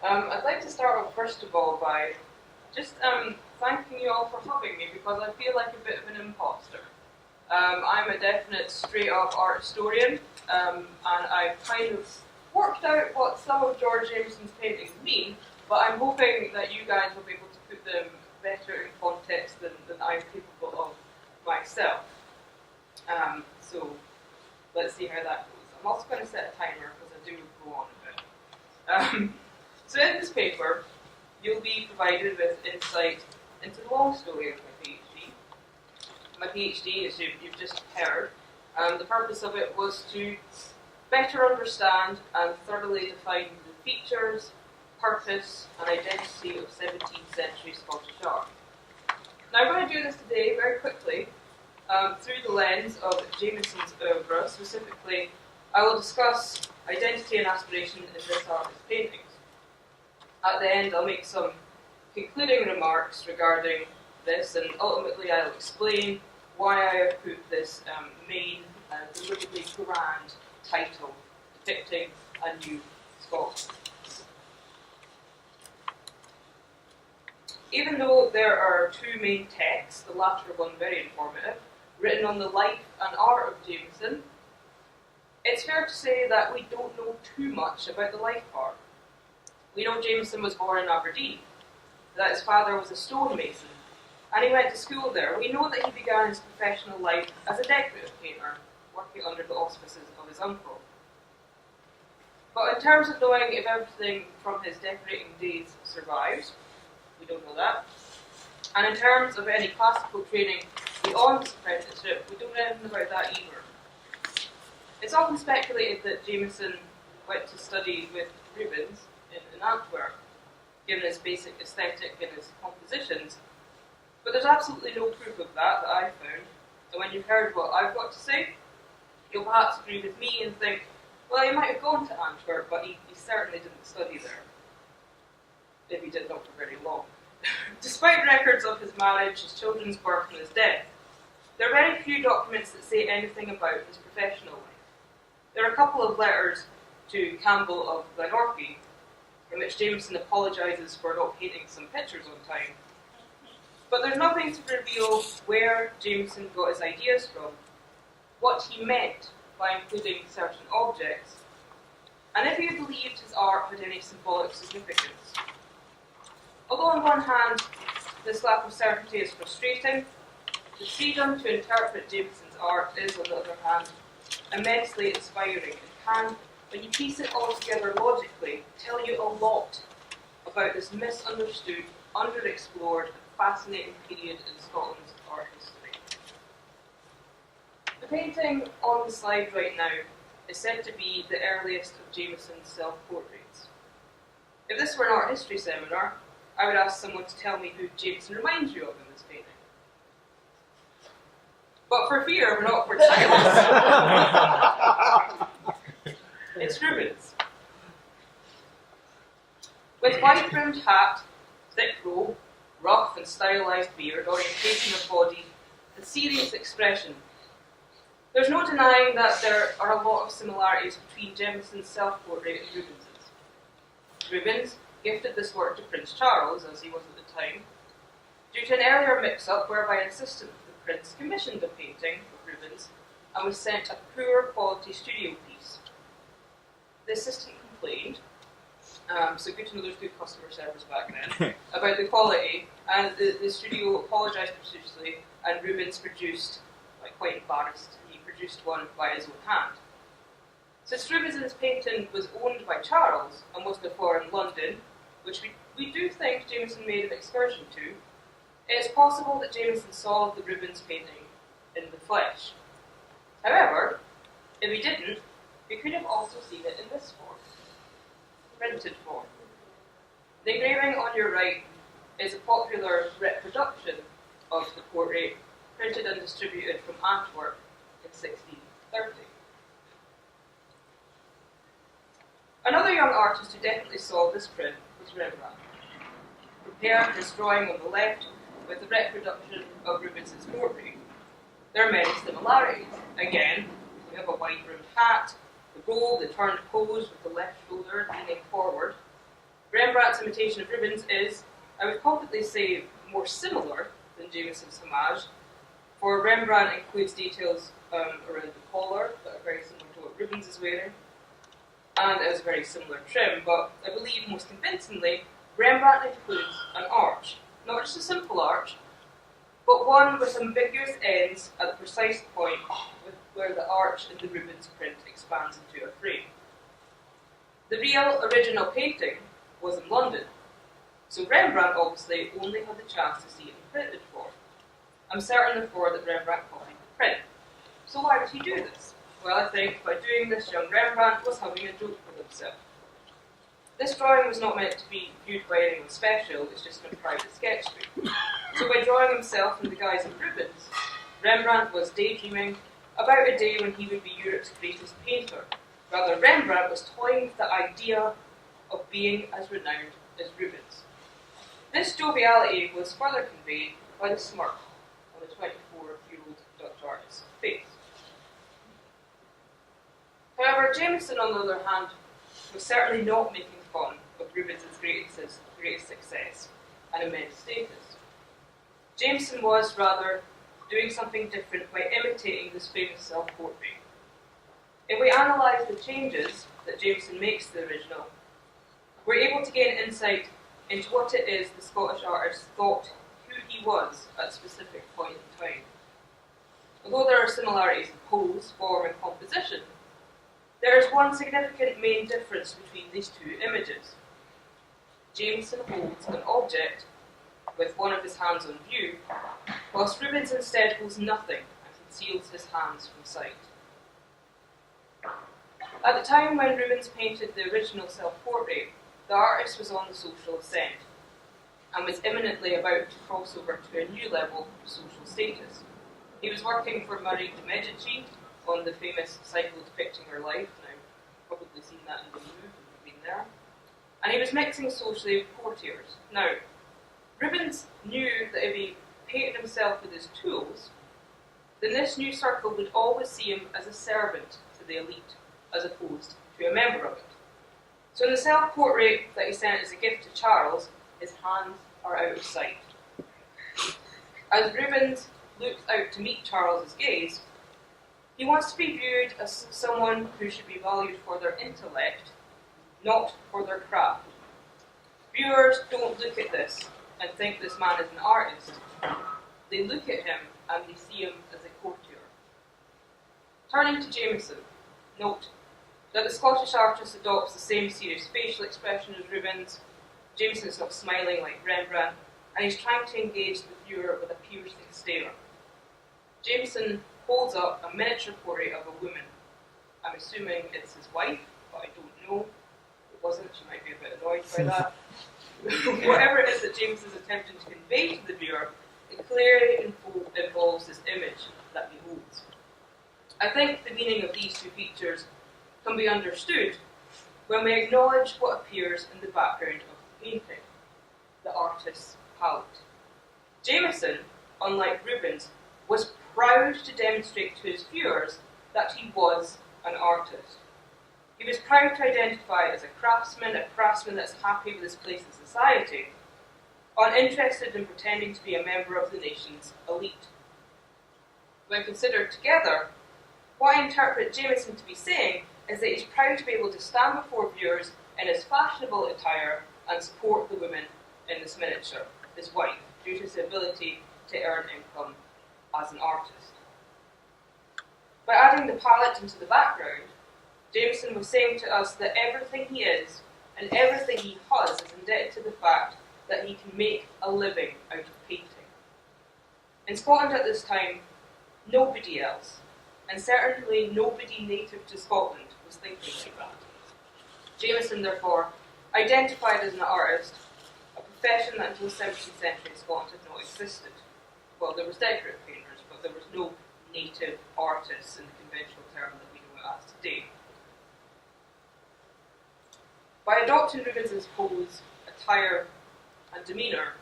I'd like to start off first of all by just thanking you all for having me because I feel like a bit of an imposter. I'm a definite straight-up art historian, and I've kind of worked out what some of George Jameson's paintings mean, but I'm hoping that you guys will be able to put them better in context than I'm capable of myself. So let's see how that goes. I'm also going to set a timer because I do go on a bit. So in this paper, you'll be provided with insight into the long story of my PhD. My PhD, as you've just heard, the purpose of it was to better understand and thoroughly define the features, purpose and identity of 17th century Scottish art. Now I'm going to do this today very quickly through the lens of Jameson's oeuvre. Specifically, I will discuss identity and aspiration in this artist's paintings. At the end, I'll make some concluding remarks regarding this, and ultimately I'll explain why I have put this main, deliberately grand title, Depicting a New Scotland. Even though there are two main texts, the latter one very informative, written on the life and art of Jameson, it's fair to say that we don't know too much about the life part. We know Jameson was born in Aberdeen, that his father was a stonemason, and he went to school there. We know that he began his professional life as a decorative painter, working under the auspices of his uncle. But in terms of knowing if everything from his decorating days survives, we don't know that. And in terms of any classical training beyond his apprenticeship, we don't know anything about that either. It's often speculated that Jameson went to study with Rubens in Antwerp, given his basic aesthetic and his compositions, but there's absolutely no proof of that I've found. And when you've heard what I've got to say, you'll perhaps agree with me and think, well, he might have gone to Antwerp, but he certainly didn't study there, if he did not for very long. Despite records of his marriage, his children's birth and his death, there are very few documents that say anything about his professional life. There are a couple of letters to Campbell of Glenorchy, in which Jameson apologises for not painting some pictures on time. But there's nothing to reveal where Jameson got his ideas from, what he meant by including certain objects, and if he believed his art had any symbolic significance. Although on one hand, this lack of certainty is frustrating, the freedom to interpret Jameson's art is, on the other hand, immensely inspiring and can, when you piece it all together logically, tell you a lot about this misunderstood, underexplored, and fascinating period in Scotland's art history. The painting on the slide right now is said to be the earliest of Jameson's self-portraits. If this were an art history seminar, I would ask someone to tell me who Jameson reminds you of in this painting. But for fear of an awkward silence, it's Rubens. With white-brimmed hat, thick robe, rough and stylised beard, orientation of body, and serious expression, there's no denying that there are a lot of similarities between Jameson's self-portrait and Rubens's. Rubens gifted this work to Prince Charles, as he was at the time, due to an earlier mix-up whereby an assistant of the prince commissioned a painting of Rubens and was sent a poor quality studio piece. The assistant complained, so good to know there's good customer service back then, about the quality, and the studio apologised profusely, and Rubens produced, quite embarrassed, he produced one by his own hand. Since Rubens's painting was owned by Charles and was therefore in London, which we do think Jameson made an excursion to, it is possible that Jameson saw the Rubens painting in the flesh. However, if he didn't, we could have also seen it in this form, printed form. The engraving on your right is a popular reproduction of the portrait, printed and distributed from Antwerp in 1630. Another young artist who definitely saw this print was Rembrandt. Compare his drawing on the left with the reproduction of Rubens's portrait. There are many similarities. Again, we have a wide-brimmed hat, the robe, the turned pose with the left shoulder leaning forward. Rembrandt's imitation of Rubens is, I would confidently say, more similar than Jameson's homage, for Rembrandt includes details around the collar that are very similar to what Rubens is wearing, and it has a very similar trim, but I believe most convincingly, Rembrandt includes an arch. Not just a simple arch, but one with ambiguous ends at the precise point where the arch in the Rubens print expands into a frame. The real original painting was in London, so Rembrandt obviously only had the chance to see it in printed form. I'm certain therefore that Rembrandt copied the print. So why did he do this? Well, I think by doing this, young Rembrandt was having a joke with himself. This drawing was not meant to be viewed by anyone special, it's just a private sketchbook. So by drawing himself in the guise of Rubens, Rembrandt was daydreaming about a day when he would be Europe's greatest painter. Rather, Rembrandt was toying with the idea of being as renowned as Rubens. This joviality was further conveyed by the smirk on the 24-year-old Dutch artist's face. However, Jameson, on the other hand, was certainly not making fun of Rubens' greatest success and immense status. Jameson was, rather, doing something different by imitating this famous self-portrait. If we analyse the changes that Jameson makes to the original, we're able to gain insight into what it is the Scottish artist thought who he was at a specific point in time. Although there are similarities in pose, form and composition, there is one significant main difference between these two images. Jameson holds an object with one of his hands on view, whilst Rubens instead holds nothing and conceals his hands from sight. At the time when Rubens painted the original self-portrait, the artist was on the social ascent and was imminently about to cross over to a new level of social status. He was working for Marie de Medici on the famous cycle Depicting her life, and I've probably seen that in the movie if you've been there. And he was mixing socially with courtiers. Now, Rubens knew that if he painted himself with his tools, then this new circle would always see him as a servant to the elite, as opposed to a member of it. So in the self-portrait that he sent as a gift to Charles, his hands are out of sight. As Rubens looks out to meet Charles's gaze, he wants to be viewed as someone who should be valued for their intellect, not for their craft. Viewers don't look at this and think this man is an artist. They look at him and they see him as a courtier. Turning to Jameson, note that the Scottish artist adopts the same serious facial expression as Rubens. Jameson is not smiling like Rembrandt, and he's trying to engage the viewer with a piercing stare. Jameson holds up a miniature portrait of a woman. I'm assuming it's his wife, but I don't know. If it wasn't, she might be a bit annoyed by that. Whatever it is that Jameson is attempting to convey to the viewer, it clearly involves this image that he holds. I think the meaning of these two features can be understood when we acknowledge what appears in the background of the painting, the artist's palette. Jameson, unlike Rubens, was proud to demonstrate to his viewers that he was an artist. He was proud to identify as a craftsman that's happy with his place in society, uninterested in pretending to be a member of the nation's elite. When considered together, what I interpret Jameson to be saying is that he's proud to be able to stand before viewers in his fashionable attire and support the woman in this miniature, his wife, due to his ability to earn income as an artist. By adding the palette into the background, Jameson was saying to us that everything he is and everything he has is indebted to the fact that he can make a living out of painting. In Scotland at this time, nobody else, and certainly nobody native to Scotland, was thinking like that. Jameson, therefore, identified as an artist, a profession that until the 17th century in Scotland had not existed. Well, there was decorative painters, but there was no native artists in the conventional term that we know it as today. By adopting Rubens' pose, attire, and demeanour,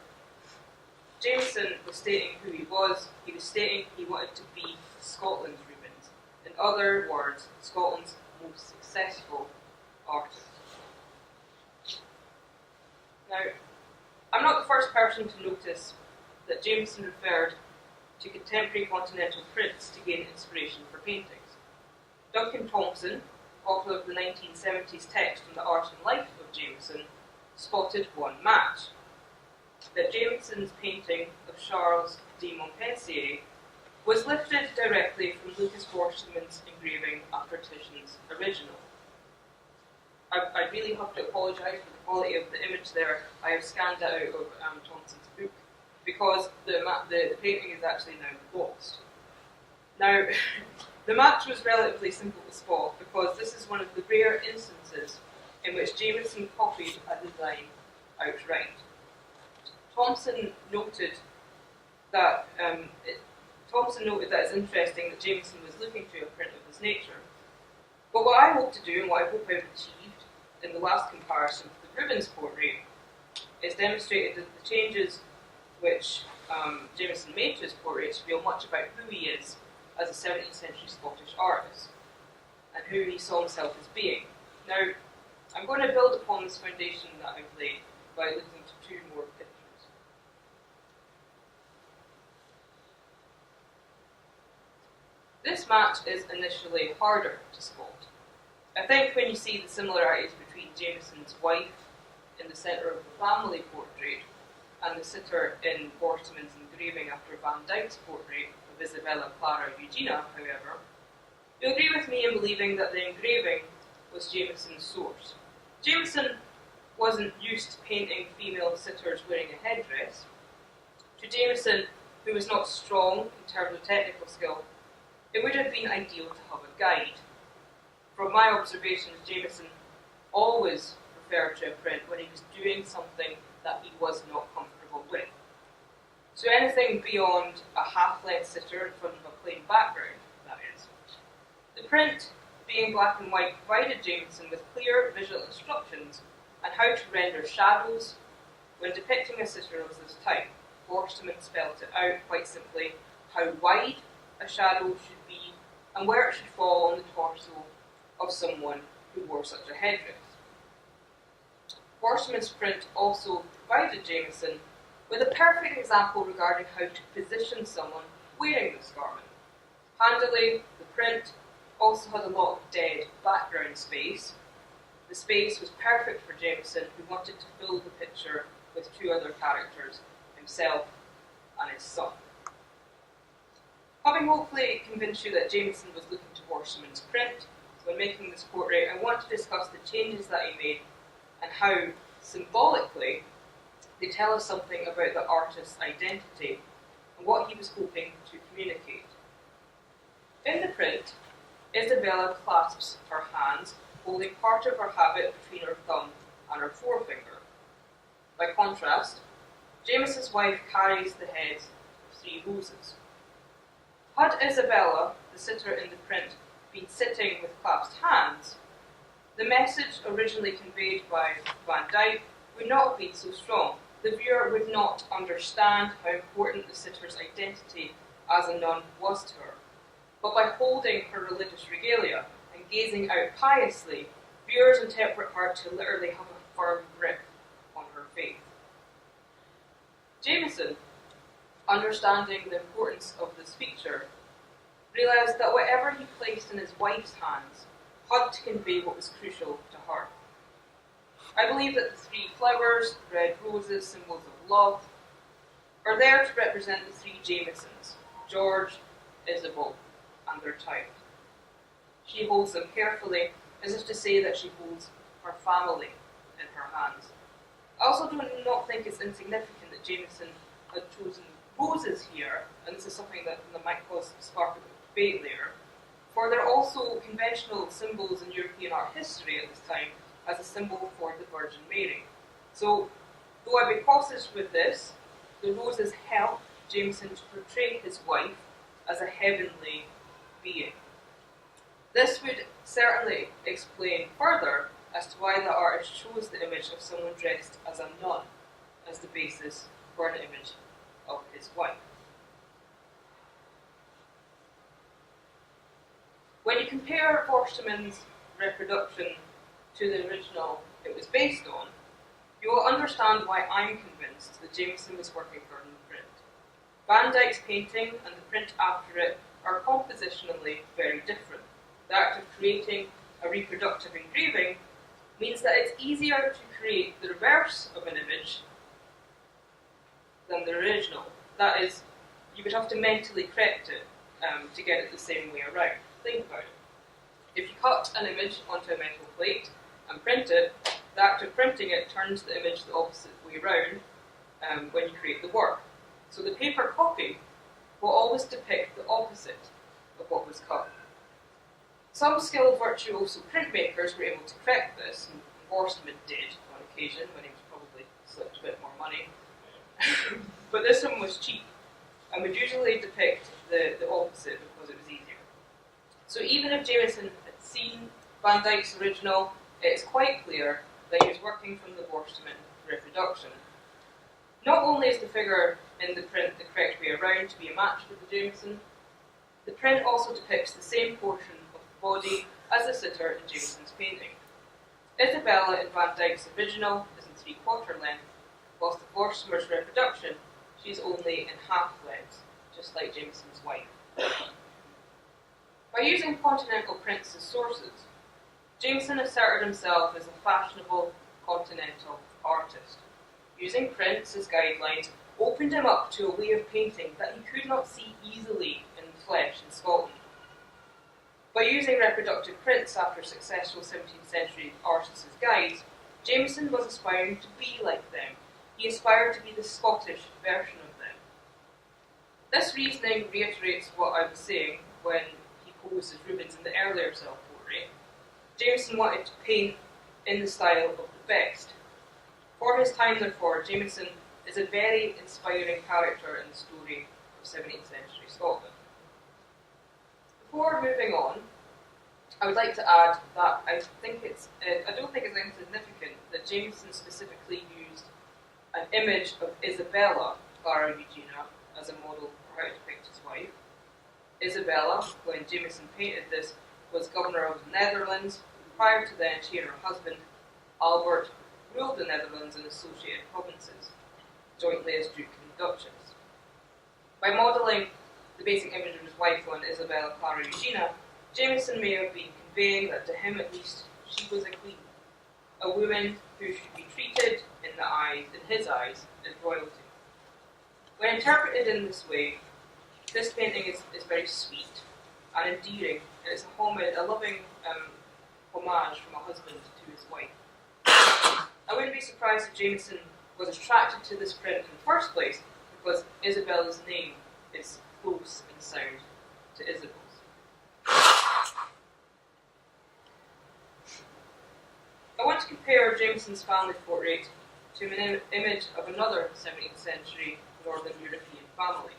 Jameson was stating who he was. He was stating he wanted to be Scotland's Rubens. In other words, Scotland's most successful artist. Now, I'm not the first person to notice that Jameson referred to contemporary continental prints to gain inspiration for paintings. Duncan Thompson, author of the 1970s text on the art and life of Jameson, spotted one match: that Jameson's painting of Charles de Montpensier was lifted directly from Lucas Forsman's engraving after Titian's original. I really have to apologise for the quality of the image there. I have scanned it out of Thompson's book because the painting is actually now lost. Now, the match was relatively simple to spot because this is one of the rare instances in which Jameson copied a design outright. Thompson noted that it's interesting that Jameson was looking to a print of this nature. But what I hope to do, and what I hope I've achieved in the last comparison to the Rubens portrait, is demonstrated that the changes which Jameson made to his portrait reveal much about who he is as a 17th century Scottish artist, and who he saw himself as being. Now, I'm going to build upon this foundation that I've laid by looking to two more pictures. This match is initially harder to spot. I think when you see the similarities between Jameson's wife in the centre of the family portrait and the sitter in Forsman's engraving after Van Dyck's portrait of Isabella Clara Eugenia, however, you'll agree with me in believing that the engraving was Jameson's source. Jameson wasn't used to painting female sitters wearing a headdress. To Jameson, who was not strong in terms of technical skill, it would have been ideal to have a guide. From my observations, Jameson always referred to a print when he was doing something that he was not comfortable with. So anything beyond a half-length sitter in front of a plain background, that is. The print, being black and white, provided Jameson with clear visual instructions on how to render shadows when depicting a sitter of this type. Forsman spelled it out quite simply: how wide a shadow should be and where it should fall on the torso of someone who wore such a headdress. Forsman's print also provided Jameson with a perfect example regarding how to position someone wearing this garment. Handily, the print also had a lot of dead background space. The space was perfect for Jameson, who wanted to fill the picture with two other characters, himself and his son. Having hopefully convinced you that Jameson was looking to Forsman's print when making this portrait, I want to discuss the changes that he made and how, symbolically, they tell us something about the artist's identity and what he was hoping to communicate. In the print, Isabella clasps her hands, holding part of her habit between her thumb and her forefinger. By contrast, Jameson's wife carries the heads of three roses. Had Isabella, the sitter in the print, been sitting with clasped hands, the message originally conveyed by Van Dyck would not have been so strong. The viewer would not understand how important the sitter's identity as a nun was to her. But by holding her religious regalia and gazing out piously, viewers interpret her to literally have a firm grip on her faith. Jameson, understanding the importance of this feature, realised that whatever he placed in his wife's hands had to convey what was crucial to her. I believe that the three flowers, red roses, symbols of love, are there to represent the three Jamesons, George, Isabel, and their child. She holds them carefully, as if to say that she holds her family in her hands. I also do not think it's insignificant that Jameson had chosen roses here, and this is something that might cause spark of debate later, for they're also conventional symbols in European art history at this time as a symbol for the Virgin Mary. So, though I'd be cautious with this, the roses help Jameson to portray his wife as a heavenly being. This would certainly explain further as to why the artist chose the image of someone dressed as a nun as the basis for an image of his wife. When you compare Forsman's reproduction to the original it was based on, You will understand why I'm convinced that Jameson was working for him in print. Van Dyck's painting and the print after it are compositionally very different. The act of creating a reproductive engraving means that it's easier to create the reverse of an image than the original. That is, you would have to mentally correct it to get it the same way around. Think about it. If you cut an image onto a metal plate and print it, the act of printing it turns the image the opposite way around when you create the work. So the paper copy will always depict the opposite of what was cut. Some skilled virtuoso printmakers were able to correct this, and Forstmann did on occasion when he was probably slipped a bit more money. But this one was cheap and would usually depict the opposite because it was easier. So even if Jameson had seen Van Dyck's original, it's quite clear that he was working from the Forstmann reproduction. Not only is the figure in the print the correct way around to be a match with the Jameson, the print also depicts the same portion of the body as the sitter in Jameson's painting. Isabella in Van Dyck's original is in 3/4 length, whilst the Forstmann's reproduction, she's only in half length, just like Jameson's wife. By using continental prints as sources, Jameson asserted himself as a fashionable continental artist. Using prints as guidelines opened him up to a way of painting that he could not see easily in the flesh in Scotland. By using reproductive prints after successful 17th century artists' guides, Jameson was aspiring to be like them. He aspired to be the Scottish version of them. This reasoning reiterates what I was saying when he posed as Rubens in the earlier self-portrait. Jameson wanted to paint in the style of the best. For his time, therefore, Jameson is a very inspiring character in the story of 17th century Scotland. Before moving on, I would like to add that I don't think it's insignificant that Jameson specifically used an image of Isabella, Clara Regina, as a model for how to depict his wife. Isabella, when Jameson painted this, was governor of the Netherlands. Prior to then, she and her husband, Albert, ruled the Netherlands and associated provinces, jointly as Duke and Duchess. By modelling the basic image of his wife on Isabella Clara Regina, Jameson may have been conveying that to him at least she was a queen, a woman who should be treated in his eyes, as royalty. When interpreted in this way, this painting is very sweet and endearing, and it's a loving homage from a husband to his wife. I wouldn't be surprised if Jameson was attracted to this print in the first place because Isabella's name is close in sound to Isabel's. I want to compare Jameson's family portrait to an image of another 17th century Northern European family,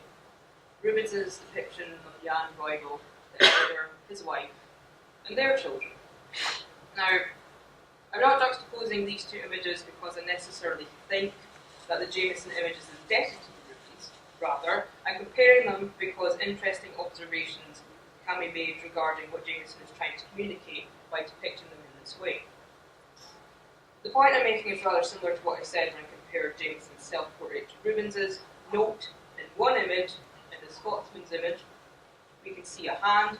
Rubens's depiction of Jan Bruegel, the elder, his wife, and their children. Now, I'm not juxtaposing these two images because I necessarily think that the Jameson image is indebted to the Rubens. Rather, I'm comparing them because interesting observations can be made regarding what Jameson is trying to communicate by depicting them in this way. The point I'm making is rather similar to what I said when I compared Jameson's self-portrait to Rubens's. Note, in one image, in the Scotsman's image, we can see a hand,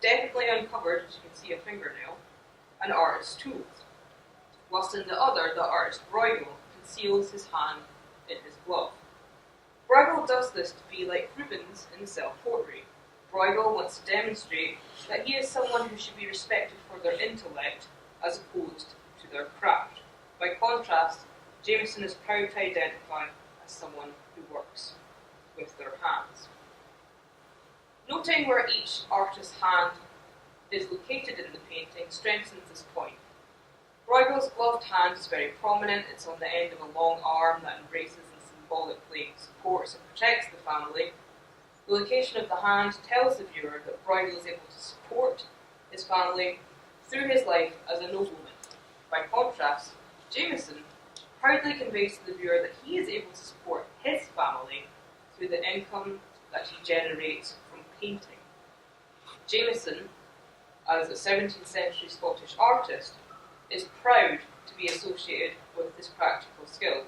definitely uncovered, as you can see a fingernail, and artist's tools. Whilst in the other, the artist Bruegel conceals his hand in his glove. Bruegel does this to be like Rubens in the self-portrait. Bruegel wants to demonstrate that he is someone who should be respected for their intellect as opposed to their craft. By contrast, Jameson is proud to identify as someone who works with their hands. Noting where each artist's hand is located in the painting strengthens this point. Bruegel's gloved hand is very prominent. It's on the end of a long arm that embraces and symbolically supports and protects the family. The location of the hand tells the viewer that Bruegel is able to support his family through his life as a nobleman. By contrast, Jameson proudly conveys to the viewer that he is able to support his family through the income that he generates from painting. Jameson, as a 17th century Scottish artist, is proud to be associated with his practical skills.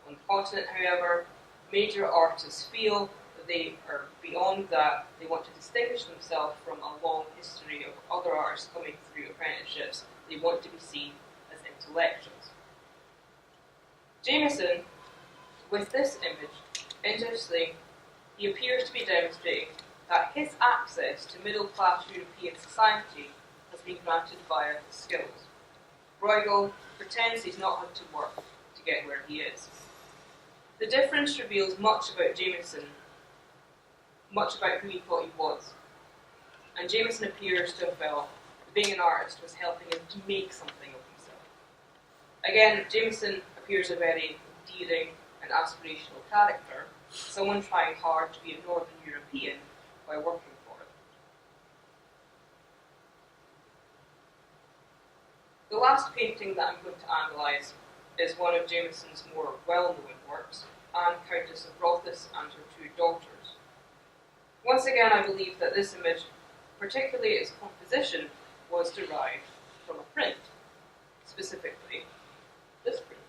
On the continent, however, major artists feel that they are beyond that. They want to distinguish themselves from a long history of other artists coming through apprenticeships. They want to be seen as intellectuals. Jamesone, with this image, interestingly, he appears to be demonstrating that his access to middle-class European society has been granted via his skills. Bruegel pretends he's not had to work to get where he is. The difference reveals much about Jamesone, much about who he thought he was. And Jamesone appears to have felt that being an artist was helping him to make something of himself. Again, Jamesone appears a very endearing and aspirational character, someone trying hard to be a Northern European by working for it. The last painting that I'm going to analyse is one of Jamesone's more well-known works, Anne, Countess of Rothes and her two daughters. Once again, I believe that this image, particularly its composition, was derived from a print, specifically this print.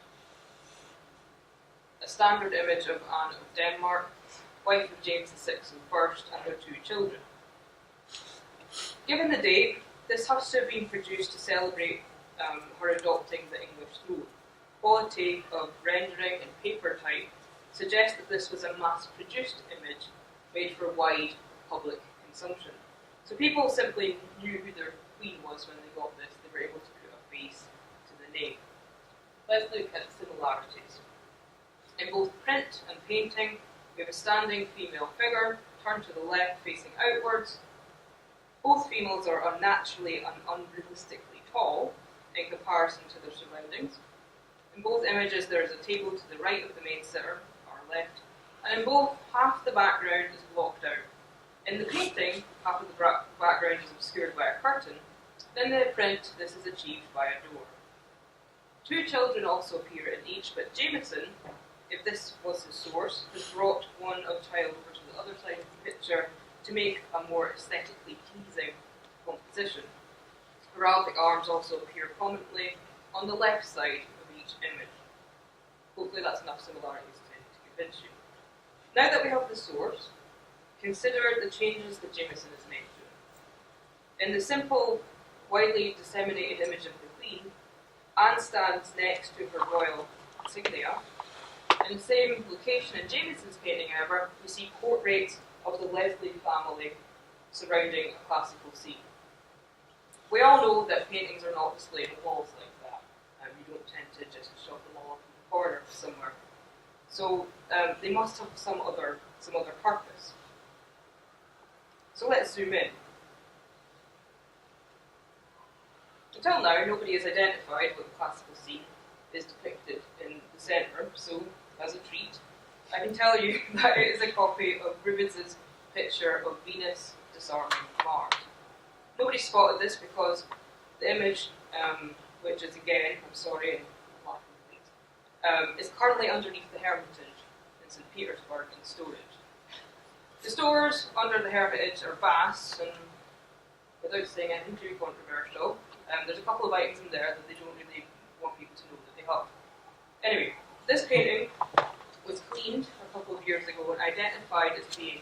A standard image of Anne of Denmark, wife of James VI I and her two children. Given the date, this has to have been produced to celebrate her adopting the English throne. Quality of rendering and paper type suggests that this was a mass-produced image made for wide public consumption. So people simply knew who their queen was when they got this. They were able to put a face to the name. Let's look at similarities. In both print and painting, we have a standing female figure, turned to the left facing outwards. Both females are unnaturally and unrealistically tall in comparison to their surroundings. In both images there is a table to the right of the main sitter, our left, and in both half the background is blocked out. In the painting, half of the background is obscured by a curtain. In the print, this is achieved by a door. Two children also appear in each, but Jamesone, if this was his source, has brought one child over to the other side of the picture to make a more aesthetically pleasing composition. Heraldic arms also appear prominently on the left side of each image. Hopefully that's enough similarities to convince you. Now that we have the source, consider the changes that Jamesone has made to it. In the simple, widely disseminated image of the Queen, Anne stands next to her royal insignia. In the same location in Jamesone's painting, however, we see portraits of the Leslie family surrounding a classical scene. We all know that paintings are not displayed on walls like that. You don't tend to just shove them all up in the corner somewhere. So they must have some other purpose. So let's zoom in. Until now, nobody has identified what the classical scene is depicted in the centre, so as a treat, I can tell you that it is a copy of Rubens's picture of Venus disarming Mars. Nobody spotted this because the image, which is again, I'm sorry, is currently underneath the Hermitage in St. Petersburg in storage. The stores under the Hermitage are vast and, without saying anything too controversial, there's a couple of items in there that they don't really want people to know that they have. Anyway, this painting was cleaned a couple of years ago and identified as being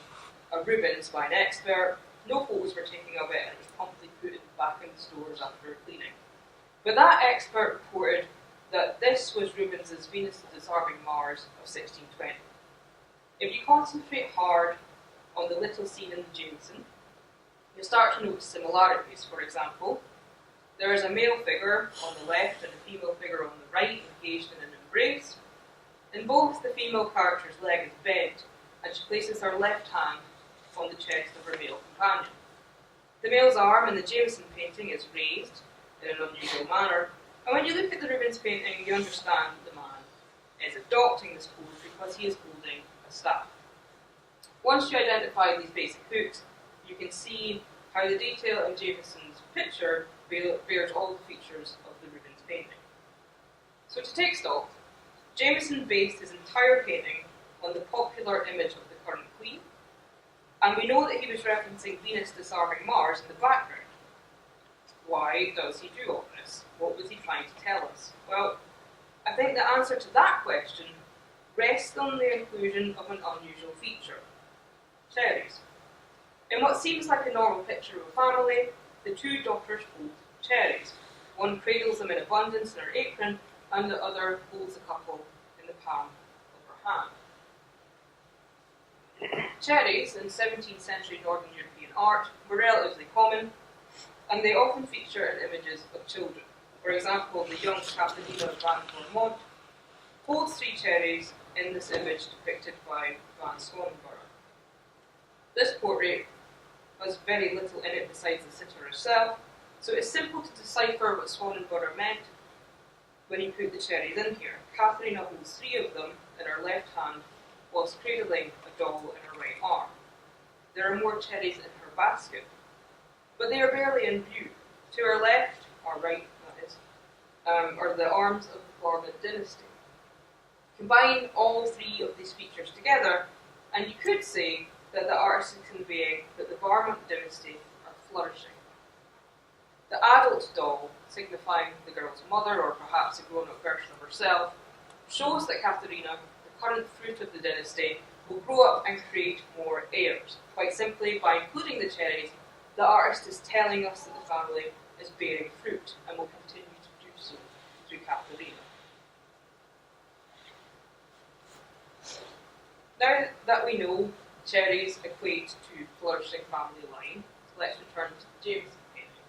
a Rubens by an expert. No photos were taken of it and it was promptly put back in the stores after cleaning. But that expert reported that this was Rubens's Venus disarming Mars of 1620. If you concentrate hard on the little scene in the Jamesone, you'll start to notice similarities. For example, there is a male figure on the left and a female figure on the right engaged in an embrace. In both, the female character's leg is bent and she places her left hand on the chest of her male companion. The male's arm in the Jamesone painting is raised in an unusual manner, and when you look at the Rubens painting, you understand that the man is adopting this pose because he is holding a staff. Once you identify these basic hooks, you can see how the detail in Jamesone's picture bears all the features of the Rubens painting. So to take stock, Jamesone based his entire painting on the popular image of the current queen, and we know that he was referencing Venus disarming Mars in the background. Why does he do all this? What was he trying to tell us? Well, I think the answer to that question rests on the inclusion of an unusual feature: cherries. In what seems like a normal picture of a family, the two daughters hold cherries. One cradles them in abundance in her apron, and the other holds a couple in the palm of her hand. Cherries in 17th century Northern European art were relatively common, and they often feature in images of children. For example, the young Katharina van Bourmont holds 3 cherries in this image depicted by Van Swanenburg. This portrait has very little in it besides the sitter herself, so it's simple to decipher what Swanenburg meant when he put the cherries in here. Katharina holds 3 of them in her left hand whilst cradling a doll in her right arm. There are more cherries in her basket, but they are barely in view. To her left, or right that is, are the arms of the Florida dynasty. Combine all 3 of these features together, and you could say that the artist is conveying that the Varmont dynasty are flourishing. The adult doll, signifying the girl's mother, or perhaps a grown-up version of herself, shows that Katharina, the current fruit of the dynasty, will grow up and create more heirs. Quite simply, by including the cherries, the artist is telling us that the family is bearing fruit and will continue to do so through Katharina. Now that we know cherries equate to flourishing family line, let's return to the Jamesone painting.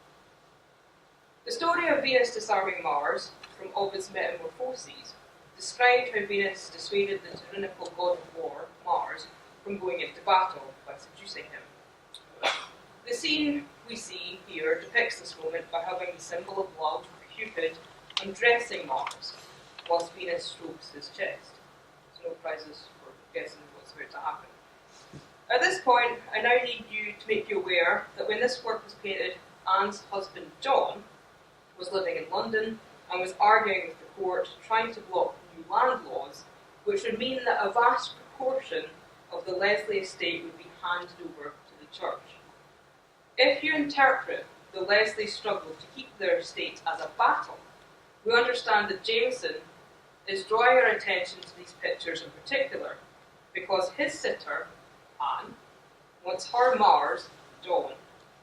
The story of Venus disarming Mars from Ovid's Metamorphoses described how Venus dissuaded the tyrannical god of war, Mars, from going into battle by seducing him. The scene we see here depicts this moment by having the symbol of love, Cupid, undressing Mars, whilst Venus strokes his chest. So no prizes for guessing what's about to happen. At this point, I now need to make you aware that when this work was painted, Anne's husband John was living in London and was arguing with the court, trying to block new land laws, which would mean that a vast proportion of the Leslie estate would be handed over to the church. If you interpret the Leslie struggle to keep their estate as a battle, we understand that Jamesone is drawing our attention to these pictures in particular because his sitter, Anne, wants her Mars, John,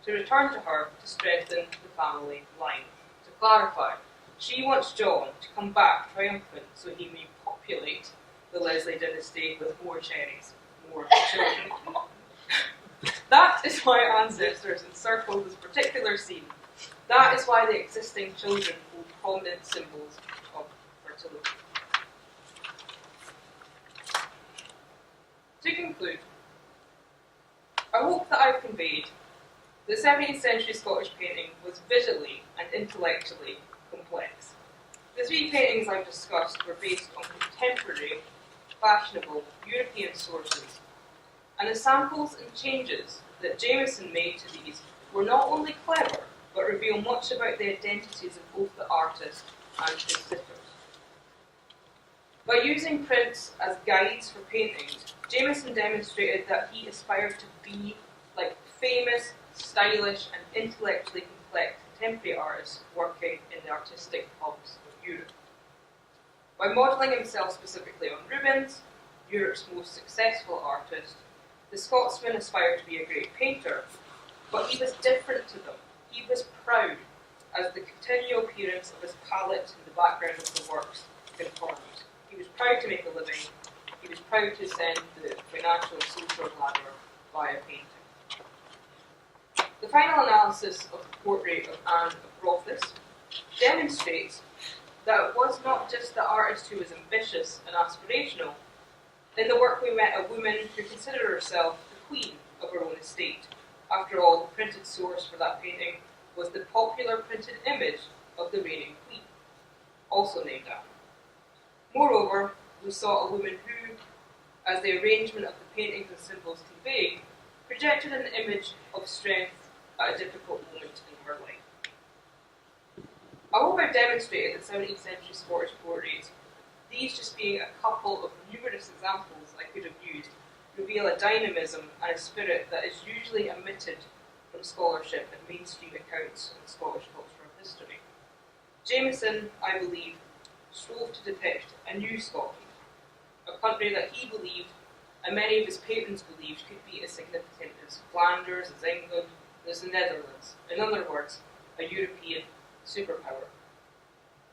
to return to her to strengthen the family line. To clarify, she wants John to come back triumphant so he may populate the Leslie dynasty with more cherries, more children. That is why ancestors encircled this particular scene. That is why the existing children hold prominent symbols of fertility. To conclude, I hope that I've conveyed that 17th century Scottish painting was visually and intellectually complex. The 3 paintings I've discussed were based on contemporary, fashionable European sources, and the samples and changes that Jamesone made to these were not only clever, but reveal much about the identities of both the artist and his sitters. By using prints as guides for paintings, Jamesone demonstrated that he aspired to be like famous, stylish, and intellectually complex contemporary artists working in the artistic hubs of Europe. By modelling himself specifically on Rubens, Europe's most successful artist, the Scotsman aspired to be a great painter, but he was different to them. He was proud, as the continual appearance of his palette in the background of the works confirmed. He was proud to make a living. He was proud to ascend the financial and social ladder via painting. The final analysis of the portrait of Anne of Rothes demonstrates that it was not just the artist who was ambitious and aspirational. In the work we met a woman who considered herself the queen of her own estate. After all, the printed source for that painting was the popular printed image of the reigning queen, also named Anne. Moreover, we saw a woman who, as the arrangement of the paintings and symbols conveyed, projected an image of strength at a difficult moment in her life. I hope I've demonstrated that 17th century Scottish portraits, these just being a couple of numerous examples I could have used, reveal a dynamism and a spirit that is usually omitted from scholarship and mainstream accounts of Scottish cultural history. Jamesone, I believe, strove to depict a new Scotland, a country that he believed, and many of his patrons believed, could be as significant as Flanders, as England, as the Netherlands. In other words, a European superpower.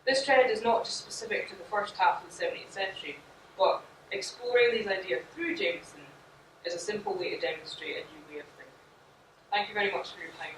This trend is not just specific to the first half of the 17th century, but exploring these ideas through Jamesone is a simple way to demonstrate a new way of thinking. Thank you very much for your time.